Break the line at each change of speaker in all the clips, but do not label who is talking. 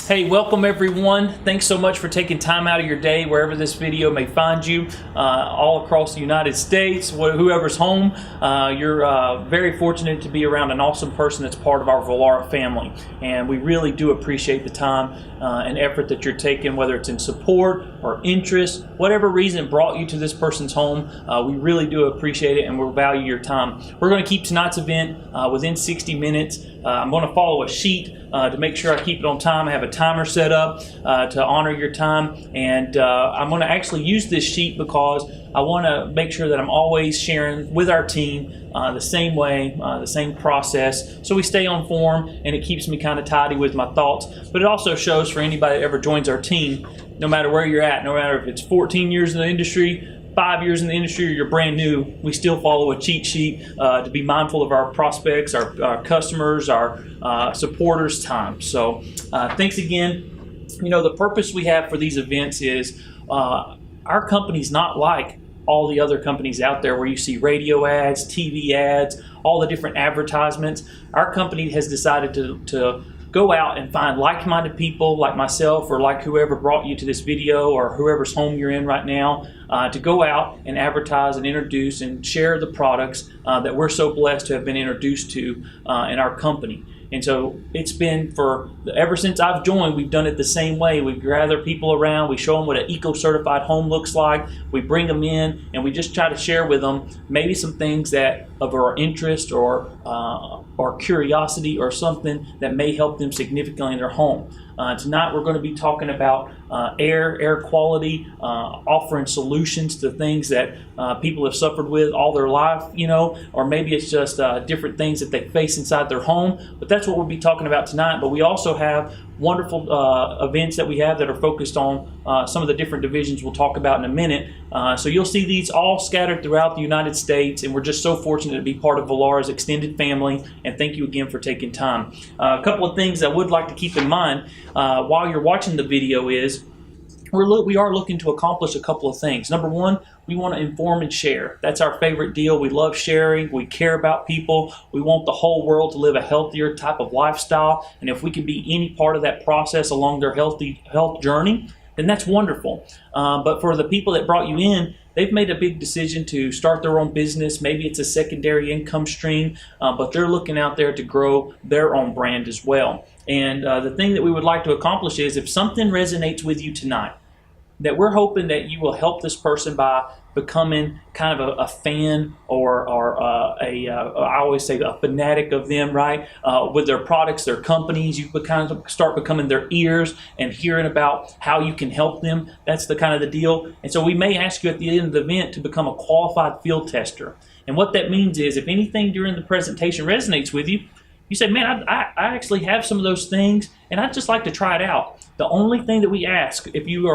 Hey, welcome everyone. Thanks so much for taking time out of your day, wherever this video may find you, all across the United States, whoever's home. You're very fortunate to be around an awesome person that's part of our Vollara family. And we really do appreciate the time and effort that you're taking, whether it's in support or interest, whatever reason brought you to this person's home. We really do appreciate it and we value your time. We're going to keep tonight's event within 60 minutes. I'm going to follow a sheet to make sure I keep it on time. I have a timer set up to honor your time, and I'm going to actually use this sheet because I want to make sure that I'm always sharing with our team the same way, the same process, so we stay on form and it keeps me kind of tidy with my thoughts. But it also shows for anybody that ever joins our team, no matter where you're at, no matter if it's 14 years in the industry, 5 years in the industry, or you're brand new, we still follow a cheat sheet to be mindful of our prospects, our customers, our supporters' time. So thanks again. You know, the purpose we have for these events is our company's not like all the other companies out there where you see radio ads, TV ads, all the different advertisements. Our company has decided to go out and find like-minded people like myself or like whoever brought you to this video or whoever's home you're in right now, to go out and advertise and introduce and share the products that we're so blessed to have been introduced to in our company. And so it's been ever since I've joined, we've done it the same way. We gather people around, we show them what an eco-certified home looks like, we bring them in, and we just try to share with them maybe some things that of our interest or curiosity or something that may help them significantly in their home. Tonight we're going to be talking about air quality, offering solutions to things that people have suffered with all their life, you know, or maybe it's just different things that they face inside their home. But that's what we'll be talking about tonight. But we also have wonderful events that we have that are focused on some of the different divisions we'll talk about in a minute. So you'll see these all scattered throughout the United States, and we're just so fortunate to be part of Volara's extended family, and thank you again for taking time. A couple of things I would like to keep in mind while you're watching the video is we are looking to accomplish a couple of things. Number one, we want to inform and share. That's our favorite deal. We love sharing. We care about people. We want the whole world to live a healthier type of lifestyle. And if we can be any part of that process along their health journey, then that's wonderful. But for the people that brought you in, they've made a big decision to start their own business. Maybe it's a secondary income stream, but they're looking out there to grow their own brand as well. And the thing that we would like to accomplish is if something resonates with you tonight, that we're hoping that you will help this person by becoming kind of a fan or I always say a fanatic of them, right? With their products, their companies, you kind of start becoming their ears and hearing about how you can help them. That's the kind of the deal. And so we may ask you at the end of the event to become a qualified field tester. And what that means is if anything during the presentation resonates with you, you say, man, I actually have some of those things, and I'd just like to try it out. The only thing that we ask, if you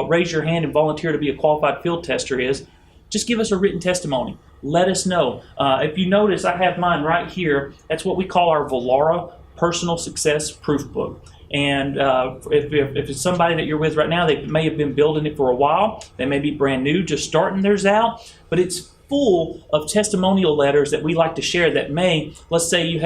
raise your hand and volunteer to be a qualified field tester, is just give us a written testimony. Let us know. If you notice, I have mine right here. That's what we call our Vollara Personal Success Proof Book. And if it's somebody that you're with right now, they may have been building it for a while. They may be brand new, just starting theirs out, but it's full of testimonial letters that we like to share that may, let's say you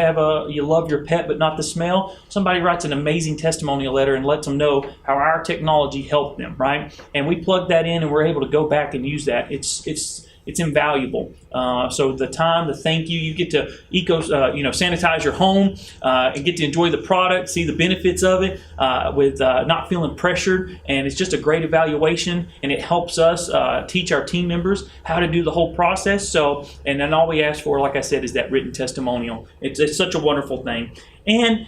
love your pet but not the smell. Somebody writes an amazing testimonial letter and lets them know how our technology helped them, right? And we plug that in and we're able to go back and use that. It's invaluable. So the time, the thank you, you get to sanitize your home and get to enjoy the product, see the benefits of it with not feeling pressured, and it's just a great evaluation, and it helps us teach our team members how to do the whole process. So, and then all we ask for, like I said, is that written testimonial. It's such a wonderful thing. And,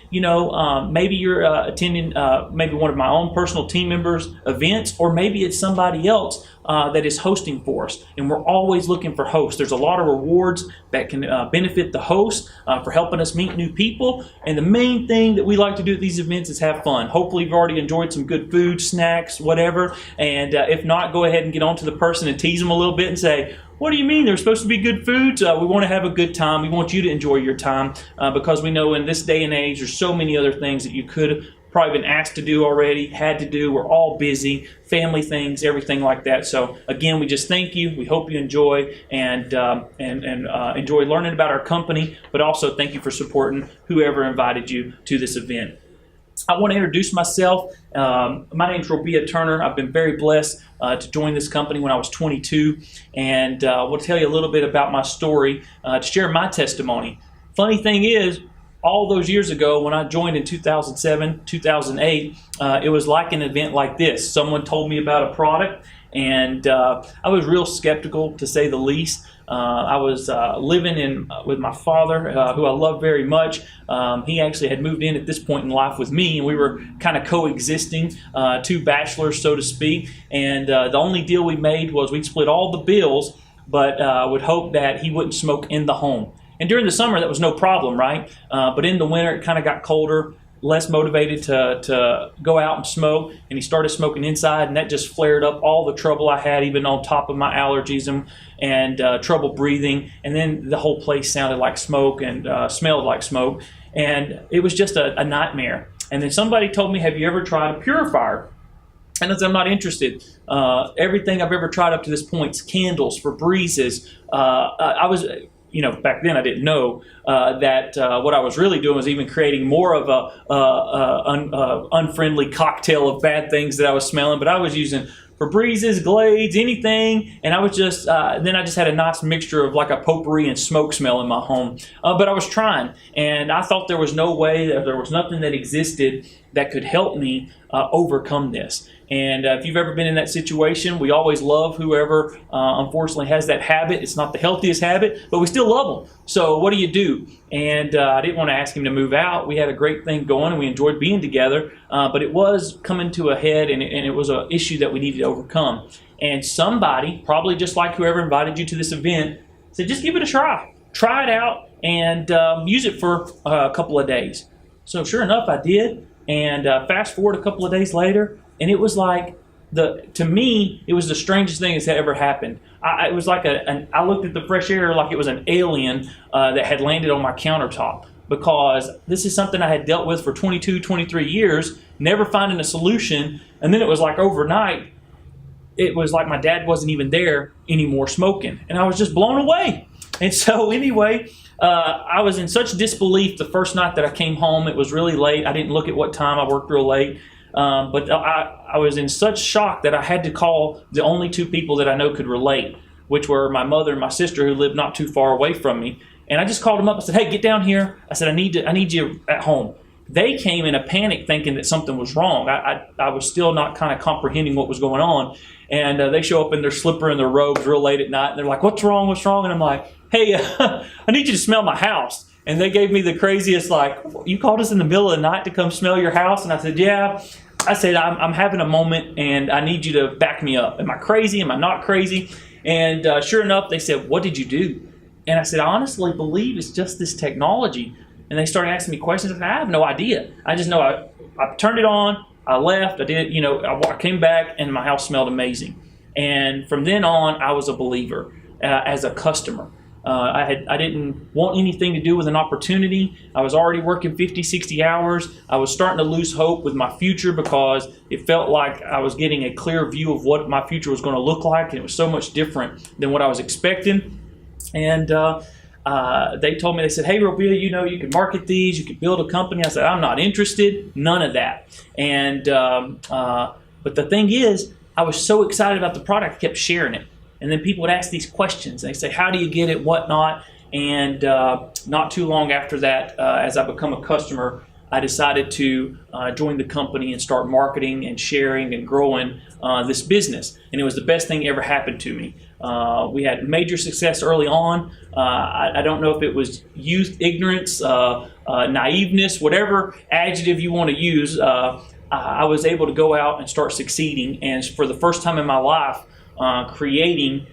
maybe you're attending maybe one of my own personal team members' events, or maybe it's somebody else that is hosting for us. And we're always looking for hosts. There's a lot of rewards that can benefit the host for helping us meet new people. And the main thing that we like to do at these events is have fun. Hopefully you've already enjoyed some good food, snacks, whatever. And if not, go ahead and get on to the person and tease them a little bit and say, what do you mean? There's supposed to be good foods? We want to have a good time. We want you to enjoy your time because we know in this day and age, there's so many other things that you could have probably been asked to do already, had to do. We're all busy, family things, everything like that. So again, we just thank you. We hope you enjoy and enjoy learning about our company, but also thank you for supporting whoever invited you to this event. I want to introduce myself. My name is Robia Turner. I've been very blessed to join this company when I was 22, and we'll tell you a little bit about my story to share my testimony. Funny thing is, all those years ago when I joined in 2007, 2008, it was like an event like this. Someone told me about a product, and I was real skeptical, to say the least. I was living with my father, who I love very much. He actually had moved in at this point in life with me, and we were kind of coexisting, two bachelors, so to speak. And the only deal we made was we'd split all the bills, but would hope that he wouldn't smoke in the home. And during the summer, that was no problem, right? But in the winter, it kind of got colder, less motivated to go out and smoke, and he started smoking inside, and that just flared up all the trouble I had, even on top of my allergies and trouble breathing. And then the whole place sounded like smoke and smelled like smoke, and it was just a nightmare. And then somebody told me, have you ever tried a purifier? And I said, I'm not interested. Everything I've ever tried up to this point is candles, Febrezes. I was... back then I didn't know that what I was really doing was even creating more of a unfriendly cocktail of bad things that I was smelling. But I was using Febrezes, Glades, anything, and I was just then I just had a nice mixture of like a potpourri and smoke smell in my home. But I was trying, and I thought there was no way, that there was nothing that existed that could help me overcome this. And if you've ever been in that situation, we always love whoever unfortunately has that habit. It's not the healthiest habit, but we still love them. So what do you do? And I didn't want to ask him to move out. We had a great thing going, and we enjoyed being together. But it was coming to a head, and it was an issue that we needed to overcome. And somebody, probably just like whoever invited you to this event, said, just give it a try. Try it out and use it for a couple of days. So sure enough, I did. And fast forward a couple of days later, and it was like, to me, it was the strangest thing that's ever happened. It was like I looked at the fresh air like it was an alien that had landed on my countertop, because this is something I had dealt with for 22, 23 years, never finding a solution. And then it was like overnight, it was like my dad wasn't even there anymore smoking. And I was just blown away. And so anyway, I was in such disbelief the first night that I came home. It was really late. I didn't look at what time. I worked real late. But I was in such shock that I had to call the only two people that I know could relate, which were my mother and my sister, who lived not too far away from me. And I just called them up. I said, hey, get down here. I said, I need you at home. They came in a panic thinking that something was wrong. I was still not kind of comprehending what was going on. And they show up in their slipper and their robes real late at night. And they're like, what's wrong? What's wrong? And I'm like, hey, I need you to smell my house. And they gave me the craziest, like, you called us in the middle of the night to come smell your house? And I said, yeah. I said, I'm having a moment, and I need you to back me up. Am I crazy? Am I not crazy? And sure enough, they said, what did you do? And I said, I honestly believe it's just this technology. And they started asking me questions. I said, I have no idea. I just know I turned it on, I left, I did, I came back, and my house smelled amazing. And from then on, I was a believer as a customer. I didn't want anything to do with an opportunity. I was already working 50, 60 hours. I was starting to lose hope with my future, because it felt like I was getting a clear view of what my future was going to look like, and it was so much different than what I was expecting. And they told me, they said, hey, Robia, you can market these, you could build a company. I said, I'm not interested, none of that. And but the thing is, I was so excited about the product, I kept sharing it. And then people would ask these questions. They say, how do you get it, whatnot? And not too long after that, as I become a customer, I decided to join the company and start marketing and sharing and growing this business. And it was the best thing ever happened to me. We had major success early on. I don't know if it was youth, ignorance, naiveness, whatever adjective you want to use. I was able to go out and start succeeding. And for the first time in my life, creating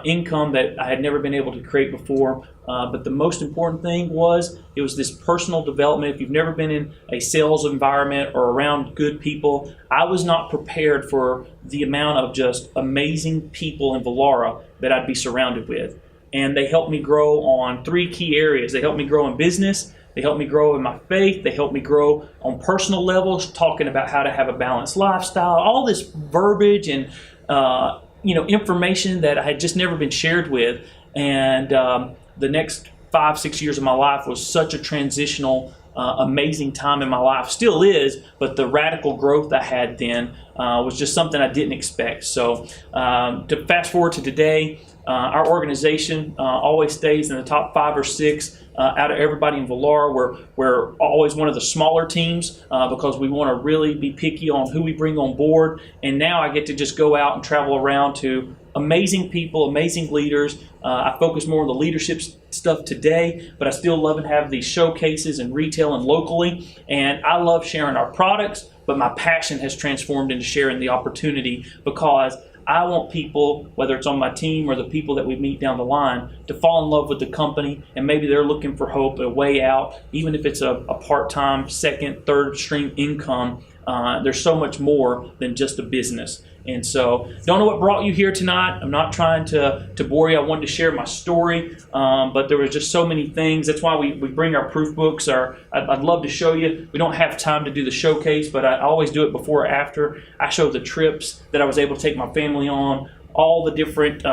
income that I had never been able to create before. But the most important thing was, it was this personal development. If you've never been in a sales environment or around good people, I was not prepared for the amount of just amazing people in Vallara that I'd be surrounded with. And they helped me grow on 3 key areas. They helped me grow in business. They helped me grow in my faith. They helped me grow on personal levels, talking about how to have a balanced lifestyle, all this verbiage and information that I had just never been shared with. And the next 5-6 years of my life was such a transitional amazing time in my life. Still is, but the radical growth I had then was just something I didn't expect. So to fast forward to today, our organization always stays in the top 5 or 6 out of everybody in Villara. We're always one of the smaller teams because we want to really be picky on who we bring on board. And now I get to just go out and travel around to amazing people, amazing leaders. I focus more on the leadership stuff today, but I still love and have these showcases in retail and locally. And I love sharing our products, but my passion has transformed into sharing the opportunity, because I want people, whether it's on my team or the people that we meet down the line, to fall in love with the company, and maybe they're looking for hope, a way out, even if it's a part-time, second, third stream income. There's so much more than just a business. And so, don't know what brought you here tonight. I'm not trying to bore you. I wanted to share my story, but there was just so many things. That's why we bring our proof books. I'd love to show you. We don't have time to do the showcase, but I always do it before or after. I show the trips that I was able to take my family on, all the different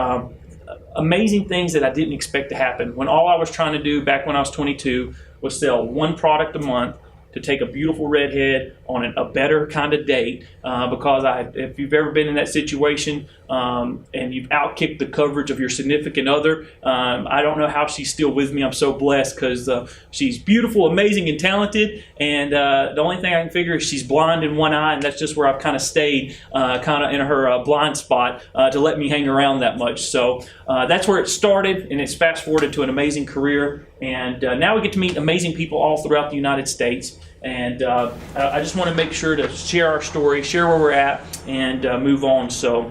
amazing things that I didn't expect to happen. When all I was trying to do back when I was 22 was sell one product a month, to take a beautiful redhead on a better kind of date, because if you've ever been in that situation and you've outkicked the coverage of your significant other, I don't know how she's still with me. I'm so blessed, because she's beautiful, amazing, and talented, and the only thing I can figure is she's blind in one eye, and that's just where I've kind of stayed kind of in her blind spot to let me hang around that much. So that's where it started, and it's fast forwarded to an amazing career, and now we get to meet amazing people all throughout the United States. And I just want to make sure to share our story, share where we're at, and move on. So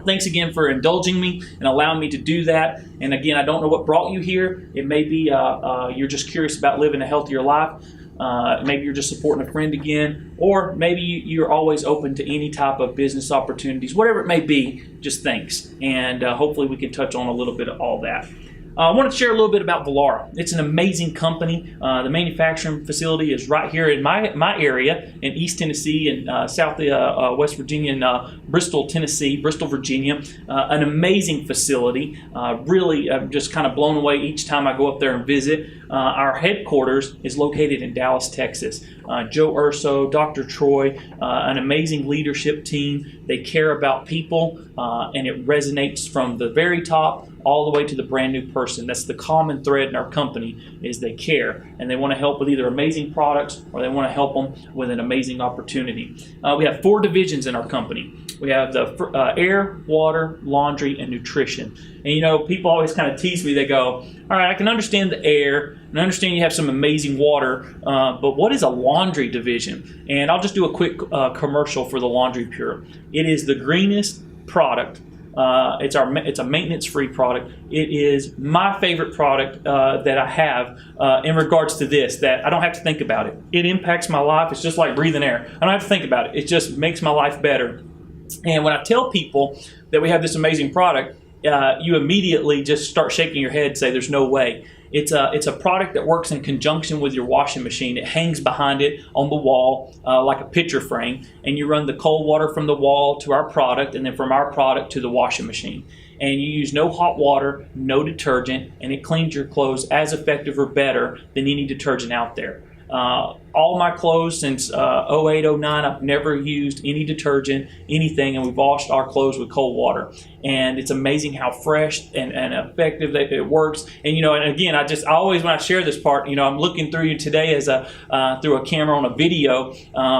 thanks again for indulging me and allowing me to do that. And again, I don't know what brought you here. It may be you're just curious about living a healthier life. Maybe you're just supporting a friend again, or maybe you're always open to any type of business opportunities. Whatever it may be, just thanks. And hopefully we can touch on a little bit of all that. I wanted to share a little bit about Villara. It's an amazing company. The manufacturing facility is right here in my area in East Tennessee and South West Virginia and Bristol, Tennessee, Bristol, Virginia. An amazing facility. Really, I'm just kind of blown away each time I go up there and visit. Our headquarters is located in Dallas, Texas. Joe Urso, Dr. Troy, an amazing leadership team. They care about people, and it resonates from the very top all the way to the brand new person. That's the common thread in our company, is they care, and they want to help with either amazing products or they want to help them with an amazing opportunity. We have 4 divisions in our company. We have the air, water, laundry, and nutrition. And people always kind of tease me. They go, all right, I can understand the air, and I understand you have some amazing water, but what is a laundry division? And I'll just do a quick commercial for the Laundry Pure. It is the greenest product. It's a maintenance-free product. It is my favorite product that I have in regards to this, that I don't have to think about it. It impacts my life. It's just like breathing air. I don't have to think about it. It just makes my life better. And when I tell people that we have this amazing product, you immediately just start shaking your head and say, there's no way. It's a product that works in conjunction with your washing machine. It hangs behind it on the wall like a picture frame, and you run the cold water from the wall to our product, and then from our product to the washing machine. And you use no hot water, no detergent, and it cleans your clothes as effective or better than any detergent out there. All my clothes since 08, 09, I've never used any detergent, anything, and we've washed our clothes with cold water. And it's amazing how fresh and effective that it works. And and again, I always, when I share this part, I'm looking through you today as through a camera on a video.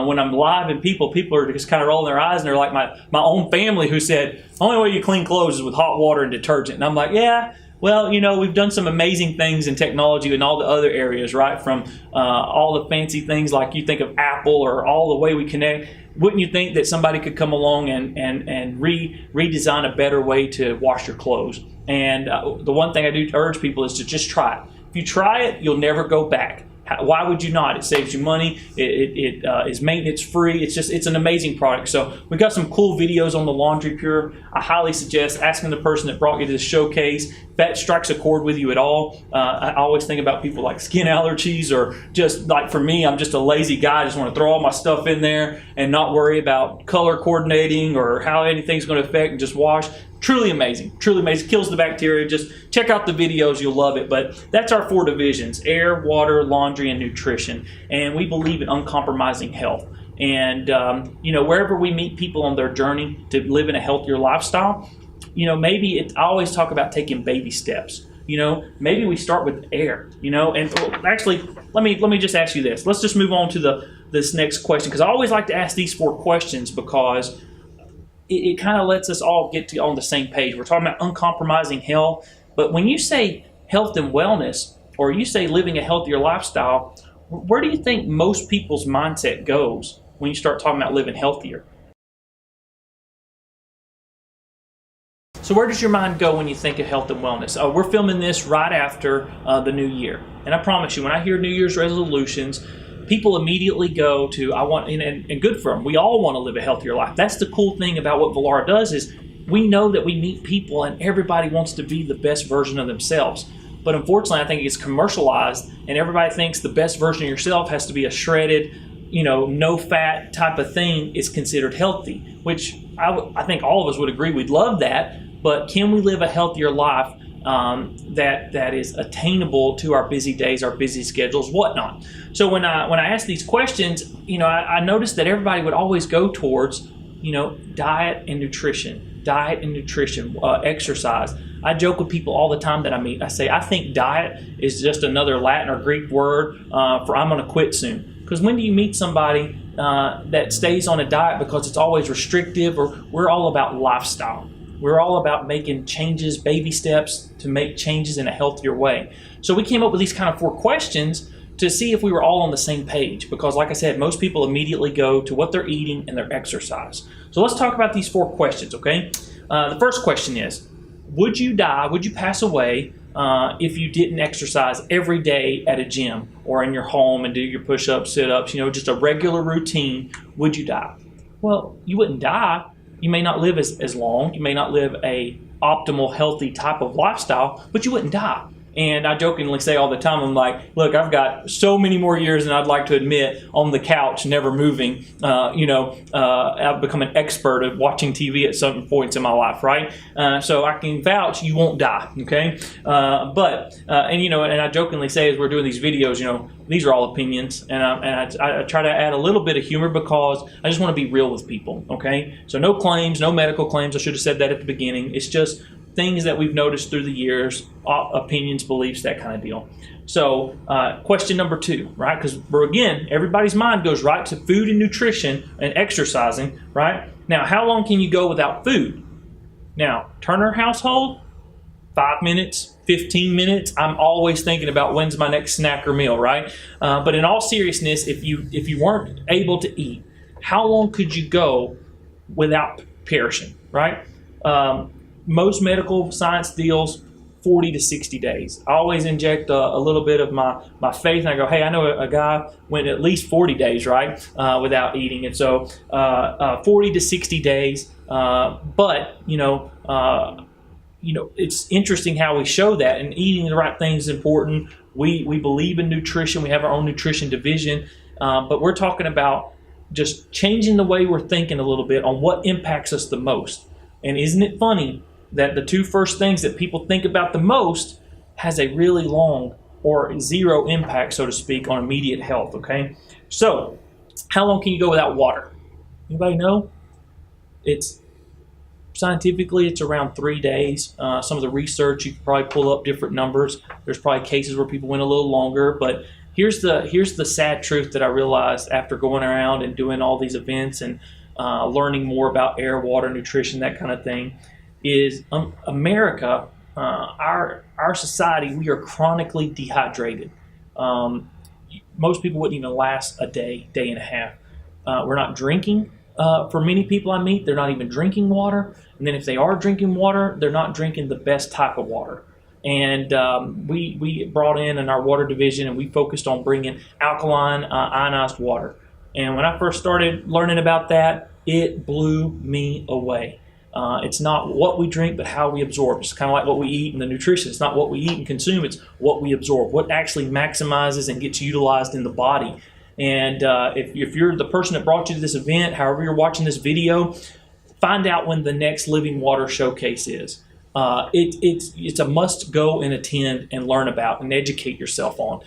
When I'm live and people are just kind of rolling their eyes, and they're like my own family, who said, only way you clean clothes is with hot water and detergent. And I'm like, yeah. Well, we've done some amazing things in technology in all the other areas, right? From all the fancy things like you think of Apple, or all the way we connect. Wouldn't you think that somebody could come along and redesign a better way to wash your clothes? And the one thing I do urge people is to just try it. If you try it, you'll never go back. Why would you not? It saves you money. It is maintenance free. It's an amazing product. So we've got some cool videos on the Laundry Pure. I highly suggest asking the person that brought you to this showcase if that strikes a chord with you at all. I always think about people like skin allergies, or just like for me, I'm just a lazy guy. I just want to throw all my stuff in there and not worry about color coordinating or how anything's going to affect, and just wash. Truly amazing, kills the bacteria. Just check out the videos, you'll love it. But that's our 4 divisions: air, water, laundry, laundry, and nutrition. And we believe in uncompromising health. And, wherever we meet people on their journey to live in a healthier lifestyle, I always talk about taking baby steps. Maybe we start with air, and actually, let me just ask you this. Let's just move on to this next question, because I always like to ask these 4 questions because it kind of lets us all get on the same page. We're talking about uncompromising health, but when you say health and wellness, or you say living a healthier lifestyle, where do you think most people's mindset goes when you start talking about living healthier? So where does your mind go when you think of health and wellness? We're filming this right after the new year. And I promise you, when I hear New Year's resolutions, people immediately go to, and good for them. We all want to live a healthier life. That's the cool thing about what Vallara does is we know that we meet people and everybody wants to be the best version of themselves. But unfortunately, I think it gets commercialized and everybody thinks the best version of yourself has to be a shredded, no fat type of thing is considered healthy, which I think all of us would agree we'd love that. But can we live a healthier life that is attainable to our busy days, our busy schedules, whatnot? So when I ask these questions, I noticed that everybody would always go towards, diet and nutrition, exercise. I joke with people all the time that I meet. I say, I think diet is just another Latin or Greek word for I'm going to quit soon. Because when do you meet somebody that stays on a diet because it's always restrictive? Or we're all about lifestyle. We're all about making changes, baby steps to make changes in a healthier way. So we came up with these kind of 4 questions to see if we were all on the same page. Because like I said, most people immediately go to what they're eating and their exercise. So let's talk about these 4 questions, okay? The first question is, would you pass away if you didn't exercise every day at a gym or in your home and do your push-ups, sit-ups, just a regular routine? Would you die? Well, you wouldn't die. You may not live as long. You may not live a optimal, healthy type of lifestyle, but you wouldn't die. And I jokingly say all the time, I'm like, look, I've got so many more years than I'd like to admit on the couch, never moving. I've become an expert at watching TV at certain points in my life, right? So I can vouch you won't die, okay? And I jokingly say as we're doing these videos, these are all opinions, and I try to add a little bit of humor because I just want to be real with people, okay? So no claims, no medical claims. I should have said that at the beginning. It's just things that we've noticed through the years, opinions, beliefs, that kind of deal. So question number 2, right? Because again, everybody's mind goes right to food and nutrition and exercising, right? Now, how long can you go without food? Now, Turner household, 5 minutes, 15 minutes. I'm always thinking about when's my next snack or meal, right? But in all seriousness, if you weren't able to eat, how long could you go without perishing, right? Most medical science deals 40 to 60 days. I always inject a little bit of my faith, and I go, hey, I know a guy went at least 40 days, right, without eating. And so 40 to 60 days. But it's interesting how we show that, and eating the right things is important. We believe in nutrition. We have our own nutrition division, but we're talking about just changing the way we're thinking a little bit on what impacts us the most. And isn't it funny that the 2 first things that people think about the most has a really long or zero impact, so to speak, on immediate health, okay? So, how long can you go without water? Anybody know? Scientifically, it's around 3 days. Some of the research, you can probably pull up different numbers. There's probably cases where people went a little longer, but here's the sad truth that I realized after going around and doing all these events and learning more about air, water, nutrition, that kind of thing, is America, our society, we are chronically dehydrated. Most people wouldn't even last a day and a half. We're not drinking. For many people I meet, they're not even drinking water. And then if they are drinking water, they're not drinking the best type of water. And we brought in our water division, and we focused on bringing alkaline, ionized water. And when I first started learning about that, it blew me away. It's not what we drink, but how we absorb. It's kind of like what we eat and the nutrition. It's not what we eat and consume, it's what we absorb, what actually maximizes and gets utilized in the body. And if you're the person that brought you to this event, however you're watching this video, find out when the next Living Water Showcase is. It's a must go and attend and learn about and educate yourself on.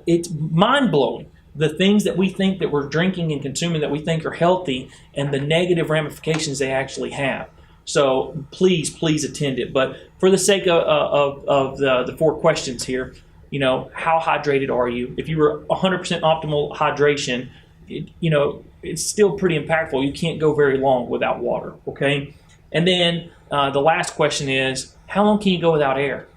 It's mind-blowing, the things that we think that we're drinking and consuming that we think are healthy and the negative ramifications they actually have. So please attend it. But for the sake of the 4 questions here, how hydrated are you? If you were 100% optimal hydration, it's still pretty impactful. You can't go very long without water, okay? And then the last question is, how long can you go without air?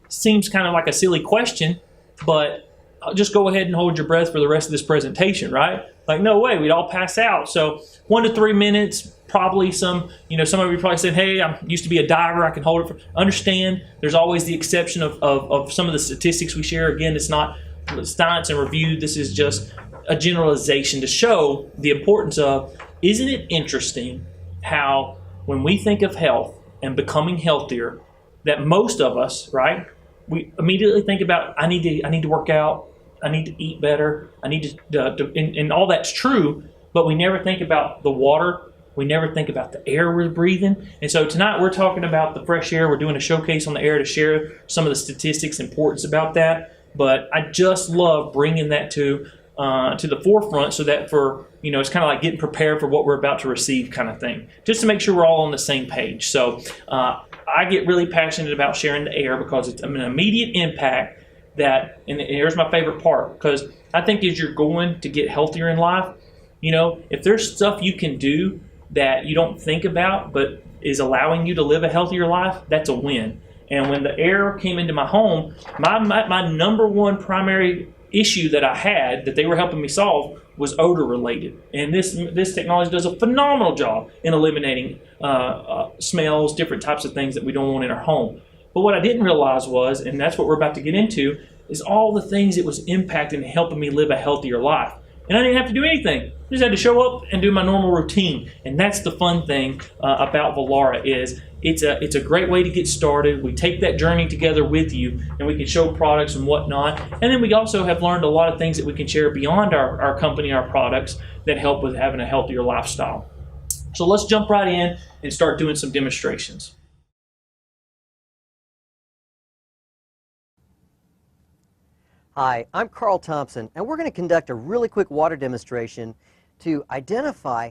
Seems kind of like a silly question, but just go ahead and hold your breath for the rest of this presentation, right? Like, no way, we'd all pass out. So 1 to 3 minutes, probably some of you probably said, hey, I used to be a diver, I can hold it for, understand, there's always the exception of some of the statistics we share. Again, it's not science and review, this is just a generalization to show the importance of, isn't it interesting how when we think of health and becoming healthier, that most of us, right, we immediately think about, I need to work out, I need to eat better, I need to and all that's true, but we never think about the water, we never think about the air we're breathing. And so tonight we're talking about the fresh air. We're doing a showcase on the air to share some of the statistics, importance about that. But I just love bringing that to the forefront, so that for, it's kind of like getting prepared for what we're about to receive kind of thing, just to make sure we're all on the same page. So I get really passionate about sharing the air because it's an immediate impact that, and here's my favorite part, because I think as you're going to get healthier in life, if there's stuff you can do that you don't think about but is allowing you to live a healthier life, that's a win. And when the air came into my home, my number one primary issue that I had that they were helping me solve was odor related. And this technology does a phenomenal job in eliminating smells, different types of things that we don't want in our home. But what I didn't realize was, and that's what we're about to get into, is all the things it was impacting and helping me live a healthier life. And I didn't have to do anything. I just had to show up and do my normal routine. And that's the fun thing about Vollara, is it's a great way to get started. We take that journey together with you, and we can show products and whatnot. And then we also have learned a lot of things that we can share beyond our company, our products, that help with having a healthier lifestyle. So let's jump right in and start doing some demonstrations.
Hi, I'm Carl Thompson, and we're going to conduct a really quick water demonstration to identify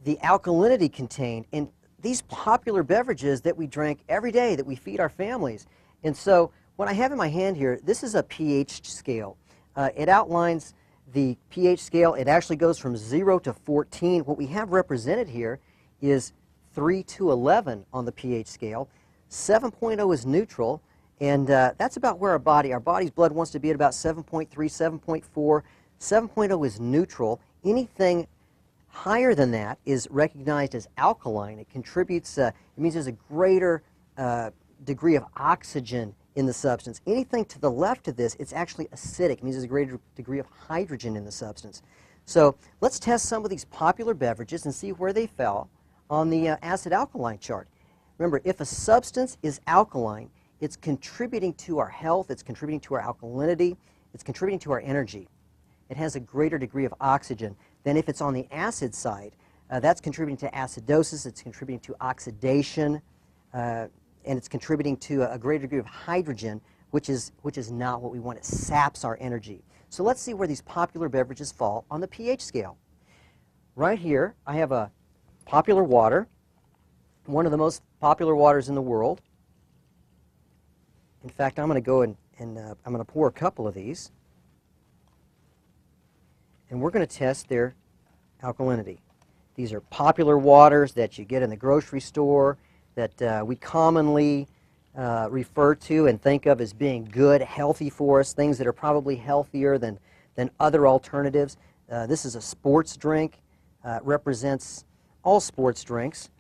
the alkalinity contained in these popular beverages that we drink every day, that we feed our families. And so what I have in my hand here, this is a pH scale. It outlines the pH scale. It actually goes from 0 to 14. What we have represented here is 3 to 11 on the pH scale. 7.0 is neutral. And that's about where our body's blood wants to be at about 7.3, 7.4. 7.0 is neutral. Anything higher than that is recognized as alkaline. It contributes, it means there's a greater degree of oxygen in the substance. Anything to the left of this, it's actually acidic. It means there's a greater degree of hydrogen in the substance. So let's test some of these popular beverages and see where they fell on the acid-alkaline chart. Remember, if a substance is alkaline, it's contributing to our health, it's contributing to our alkalinity, it's contributing to our energy. It has a greater degree of oxygen than if it's on the acid side. That's contributing to acidosis, it's contributing to oxidation, and it's contributing to a greater degree of hydrogen, which is not what we want. It saps our energy. So let's see where these popular beverages fall on the pH scale. Right here, I have a popular water, one of the most popular waters in the world. In fact, I'm going to go and I'm going to pour a couple of these, and we're going to test their alkalinity. These are popular waters that you get in the grocery store, that we commonly refer to and think of as being good, healthy for us, things that are probably healthier than other alternatives. This is a sports drink. It represents all sports drinks,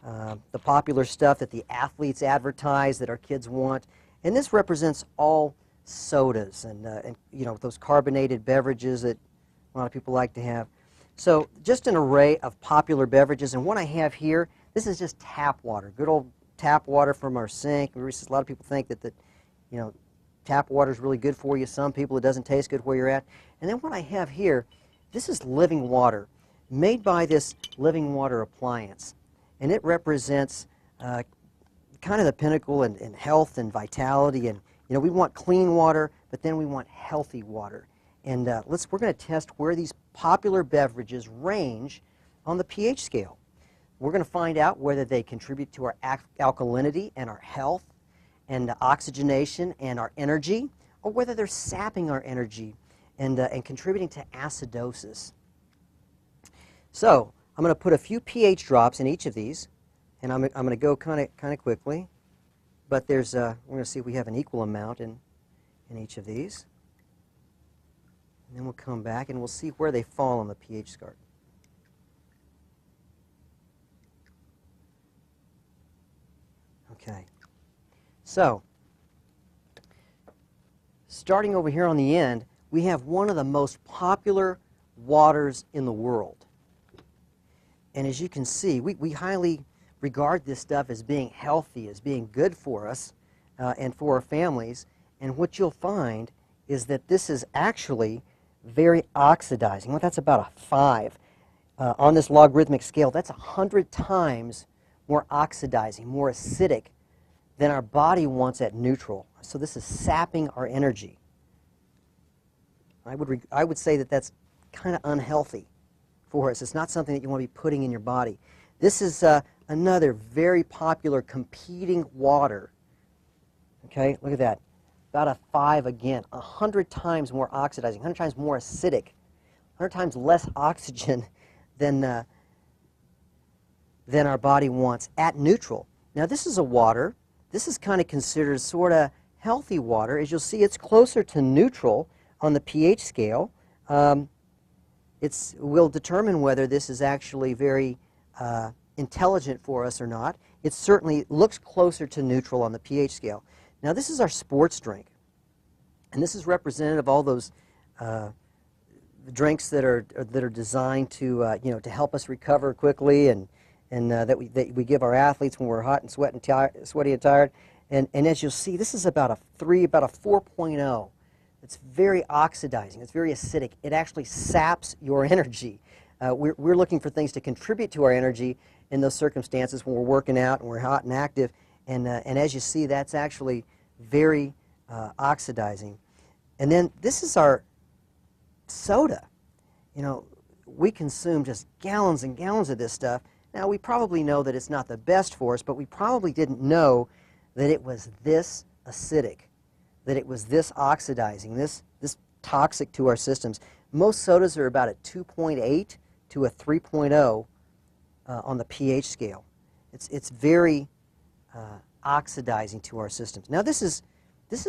the popular stuff that the athletes advertise that our kids want. And this represents all sodas and those carbonated beverages that a lot of people like to have. So just an array of popular beverages. And what I have here, this is just tap water, good old tap water from our sink. A lot of people think that tap water is really good for you. Some people, it doesn't taste good where you're at. And then what I have here, this is living water, made by this living water appliance. And it represents kind of the pinnacle in health and vitality and You know, we want clean water, but then we want healthy water. And we're going to test where these popular beverages range on the pH scale. We're going to find out whether they contribute to our alkalinity and our health and oxygenation and our energy, or whether they're sapping our energy and contributing to acidosis. So I'm going to put a few pH drops in each of these, and I'm going to go kind of quickly. But we're going to see if we have an equal amount in each of these. And then we'll come back and we'll see where they fall on the pH scale. Okay. So, starting over here on the end, we have one of the most popular waters in the world. And as you can see, we highly regard this stuff as being healthy, as being good for us and for our families. And what you'll find is that this is actually very oxidizing. Well, that's about a 5. On this logarithmic scale, that's 100 times more oxidizing, more acidic than our body wants at neutral. So this is sapping our energy. I would say that that's kind of unhealthy for us. It's not something that you want to be putting in your body. This is another very popular competing water. Okay, look at that. About a 5 again. 100 times more oxidizing, 100 times more acidic, 100 times less oxygen than our body wants at neutral. Now this is a water. This is kind of considered sort of healthy water. As you'll see, it's closer to neutral on the pH scale. We'll determine whether this is actually very intelligent for us or not. It certainly looks closer to neutral on the pH scale. Now this is our sports drink, and this is representative of all those drinks that are designed to to help us recover quickly, and that we give our athletes when we're hot and sweaty and tired. And as you'll see, this is about a 3, about a 4.0. It's very oxidizing. It's very acidic. It actually saps your energy. We're looking for things to contribute to our energy in those circumstances when we're working out and we're hot and active. And as you see, that's actually very oxidizing. And then this is our soda. You know, we consume just gallons and gallons of this stuff. Now, we probably know that it's not the best for us, but we probably didn't know that it was this acidic, that it was this oxidizing, this toxic to our systems. Most sodas are about a 2.8 to a 3.0 on the pH scale. It's very oxidizing to our systems. Now this is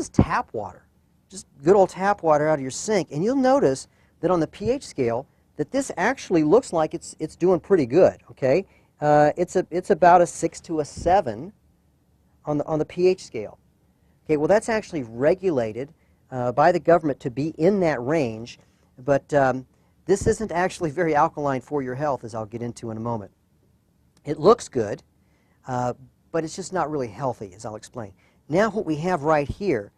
tap water, just good old tap water out of your sink, and you'll notice that on the pH scale that this actually looks like it's doing pretty good. Okay, it's about a 6 to a 7 on the pH scale. Okay, well that's actually regulated by the government to be in that range, but this isn't actually very alkaline for your health, as I'll get into in a moment. It looks good, but it's just not really healthy, as I'll explain. Now what we have right here,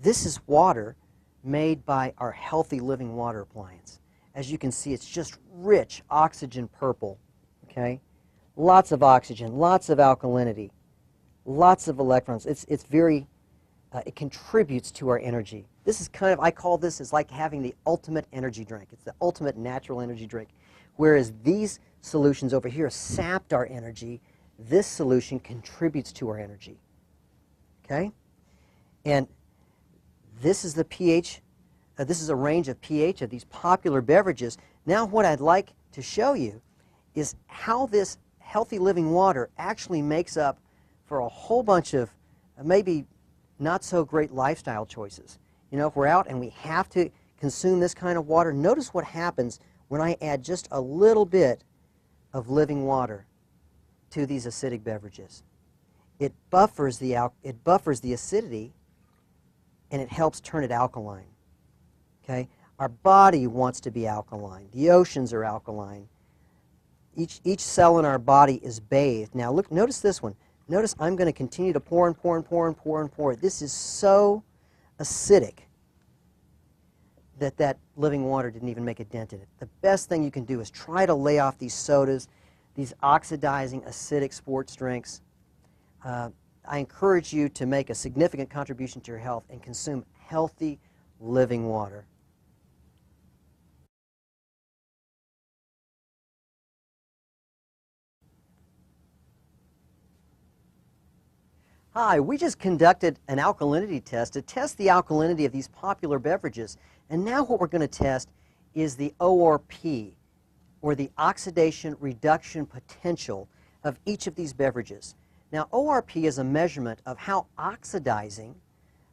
this is water made by our Healthy Living Water appliance. As you can see, it's just rich oxygen purple, okay? Lots of oxygen, lots of alkalinity, lots of electrons. It's very, it contributes to our energy. This is kind of, I call this as like having the ultimate energy drink. It's the ultimate natural energy drink. Whereas these solutions over here sapped our energy, this solution contributes to our energy. Okay? And this is the pH, this is a range of pH of these popular beverages. Now what I'd like to show you is how this Healthy Living Water actually makes up for a whole bunch of maybe not so great lifestyle choices. You know, if we're out and we have to consume this kind of water, notice what happens when I add just a little bit of living water to these acidic beverages. It buffers the acidity, and it helps turn it alkaline. Okay? Our body wants to be alkaline. The oceans are alkaline. Each cell in our body is bathed. Now look, notice this one. Notice I'm going to continue to pour and pour and pour and pour and pour. This is so acidic that living water didn't even make a dent in it. The best thing you can do is try to lay off these sodas, these oxidizing, acidic sports drinks. I encourage you to make a significant contribution to your health and consume healthy living water. Hi, we just conducted an alkalinity test to test the alkalinity of these popular beverages. And now what we're going to test is the ORP, or the oxidation reduction potential of each of these beverages. Now, ORP is a measurement of how oxidizing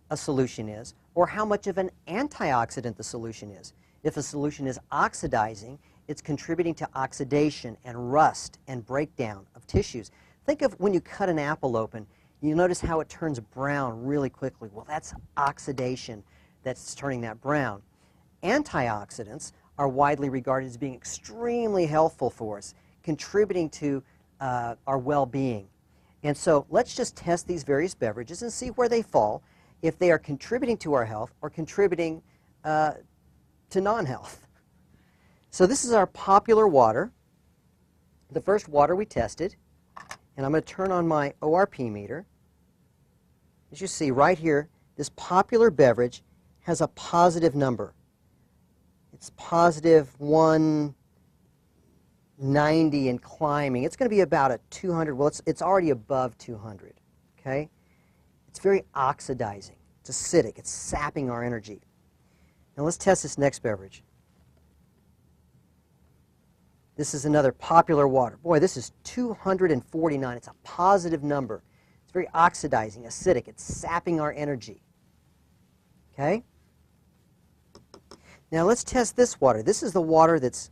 a solution is, or how much of an antioxidant the solution is. If a solution is oxidizing, it's contributing to oxidation and rust and breakdown of tissues. Think of when you cut an apple open. You notice how it turns brown really quickly. Well, that's oxidation that's turning that brown. Antioxidants are widely regarded as being extremely helpful for us, contributing to our well-being. And so let's just test these various beverages and see where they fall, if they are contributing to our health or contributing to non-health. So this is our popular water, the first water we tested. And I'm going to turn on my ORP meter. As you see right here, this popular beverage has a positive number. It's positive 190 and climbing. It's going to be about a 200. Well, it's already above 200. Okay? It's very oxidizing. It's acidic. It's sapping our energy. Now let's test this next beverage. This is another popular water. Boy, this is 249. It's a positive number. It's very oxidizing, acidic. It's sapping our energy. Okay? Now let's test this water. This is the water that's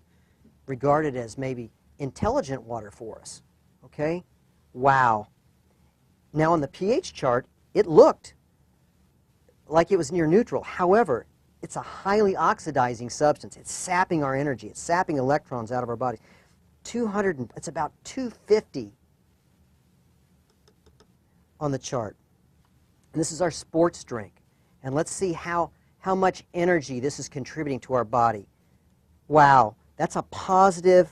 regarded as maybe intelligent water for us. Okay? Wow. Now on the pH chart, it looked like it was near neutral. However, it's a highly oxidizing substance. It's sapping our energy. It's sapping electrons out of our bodies. It's about 250 on the chart. And this is our sports drink. And let's see how much energy this is contributing to our body. Wow, that's a positive,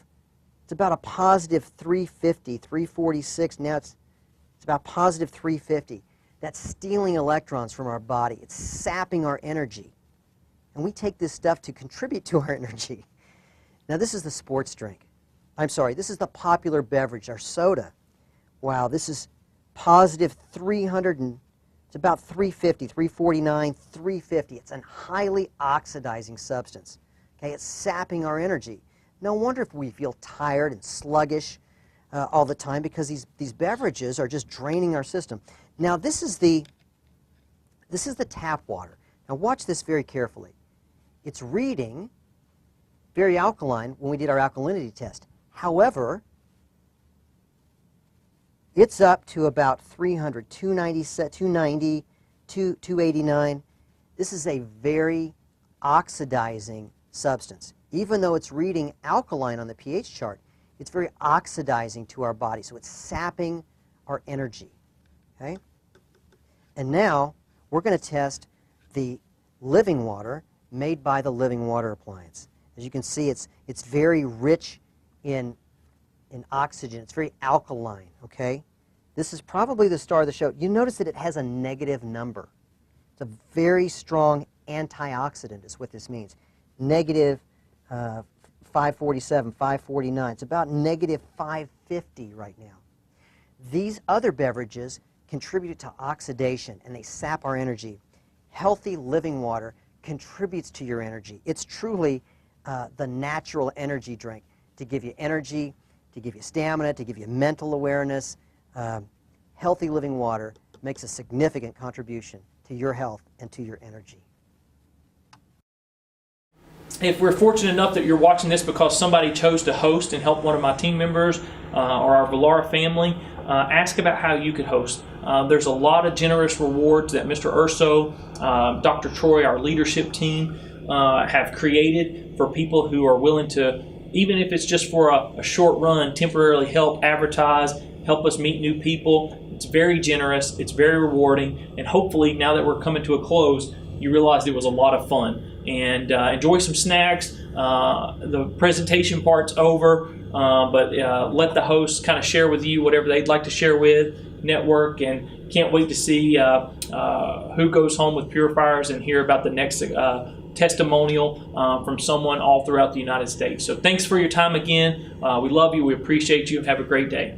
it's about a positive 350, 346. Now it's about positive 350. That's stealing electrons from our body. It's sapping our energy. And we take this stuff to contribute to our energy. Now this is the sports drink. I'm sorry, this is the popular beverage, our soda. Wow, this is positive 300, and it's about 350, 349, 350. It's a highly oxidizing substance. Okay, it's sapping our energy. No wonder if we feel tired and sluggish all the time, because these beverages are just draining our system. Now this is the tap water. Now watch this very carefully. It's reading very alkaline when we did our alkalinity test. However, it's up to about 300, 290, 289. This is a very oxidizing substance. Even though it's reading alkaline on the pH chart, it's very oxidizing to our body, so it's sapping our energy. Okay? And now we're going to test the living water made by the Living Water appliance. As you can see, it's very rich in oxygen. It's very alkaline, okay? This is probably the star of the show. You notice that it has a negative number. It's a very strong antioxidant is what this means. Negative 547, 549. It's about negative 550 right now. These other beverages contribute to oxidation, and they sap our energy. Healthy living water contributes to your energy. It's truly the natural energy drink to give you energy, to give you stamina, to give you mental awareness. Healthy living water makes a significant contribution to your health and to your energy.
If we're fortunate enough that you're watching this because somebody chose to host and help one of my team members or our Velara family, ask about how you could host. There's a lot of generous rewards that Mr. Urso, Dr. Troy, our leadership team have created for people who are willing to, even if it's just for a short run, temporarily help advertise, help us meet new people. It's very generous, it's very rewarding, and hopefully now that we're coming to a close, you realize it was a lot of fun. And enjoy some snacks. The presentation part's over, but let the hosts kind of share with you whatever they'd like to share with. network, and can't wait to see who goes home with purifiers and hear about the next testimonial from someone all throughout the United States. So thanks for your time again. We love you. We appreciate you. Have a great day.